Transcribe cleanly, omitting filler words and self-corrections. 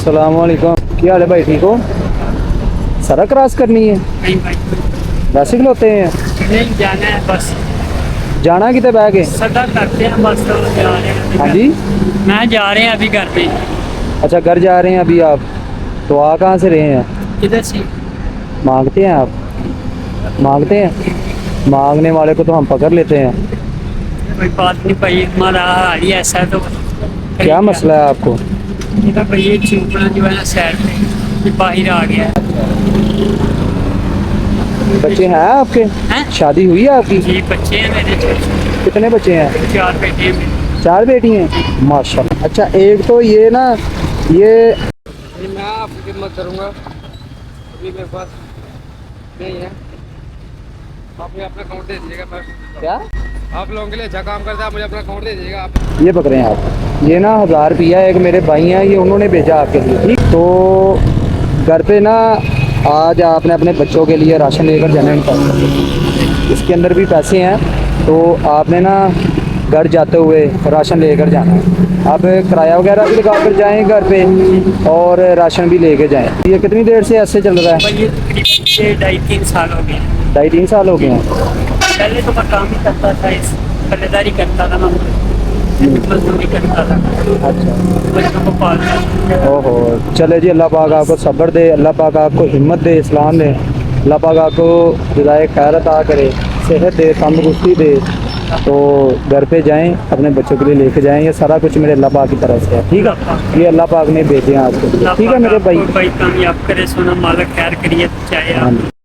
अस्सलाम वालेकुम। क्या हाल है भाई, ठीक हो? सारा क्रॉस करनी है? नहीं भाई, वैसे खलोते हैं? नहीं जाना है बस। जाना कितने बह के? सदा करते हैं बस, तो जा रहे हैं अभी हाँ घर। जी। मैं जा रहे हैं अभी घर पे। अच्छा, घर जा रहे हैं अभी आप? तो आ कहाँ से रहे हैं? किधर से? मांगते हैं आप? मांगते हैं? मांगने वाले को तो हम पकड़ लेते हैं। कोई बात नहीं भाई, हमारा हाल ही ऐसा है तो क्या मसला है आपको? मेरा भैया चूपड़ा जो है ना साइड पे बाहर आ गया है। बच्चे हैं आपके? हैं? शादी हुई है आपकी? जी बच्चे हैं मेरे छोटे, कितने बच्चे हैं? 4 बेटे हैं मेरे। 4 बेटी हैं, माशाल्लाह। अच्छा, एक तो ये ना, ये मैं आपकी खिदमत करूँगा। अभी मेरे पास नहीं है, आप मुझे अपना अकाउंट दे दीजिएगा। बस क्या? आप लोगों के लिए अच्छा काम करता है, मुझे अपना अकाउंट दे दीजिएगा आप। ये पकड़े हैं आप। ये ना 1000 रुपया एक मेरे भाई हैं, ये उन्होंने भेजा आपके लिए, ठीक? तो घर पे ना आज आपने अपने बच्चों के लिए राशन लेकर जाना है इनका। इसके अंदर भी पैसे हैं, तो आपने ना घर जाते हुए राशन लेकर जाना है। आप किराया वगैरह भी लगा कर जाएँ घर पे और राशन भी लेके जाएँ। ये कितनी देर से ऐसे चल रहा है? भाई ये तकरीबन 2.5-3 साल हो गए। 2.5-3 साल हो गए हैं। पहले तो मैं काम ही करता था, इस पल्लेदारी करता था, मैं मजदूरी करता था, अच्छा। बच्चों को पालता था। ओहो, चले जी, अल्लाह पाक आपको सब्र दे, अल्लाह पाक आपको हिम्मत दे, इस्लाम दे, अल्लाह पाक आपको जज़ाए खैर अता करे, सेहत दे, तंदुरुस्ती दे। तो घर पे जाएं, अपने बच्चों के लिए लेके जाएं। ये सारा कुछ मेरे अल्लाह पाक की तरफ से है, ठीक है? ये अल्लाह पाक ने भेजे हैं आपके लिए, ठीक है मेरे भाई? भाई कामयाब करे, सोना मालक खैर करिए चाहे हाँ आप। जी।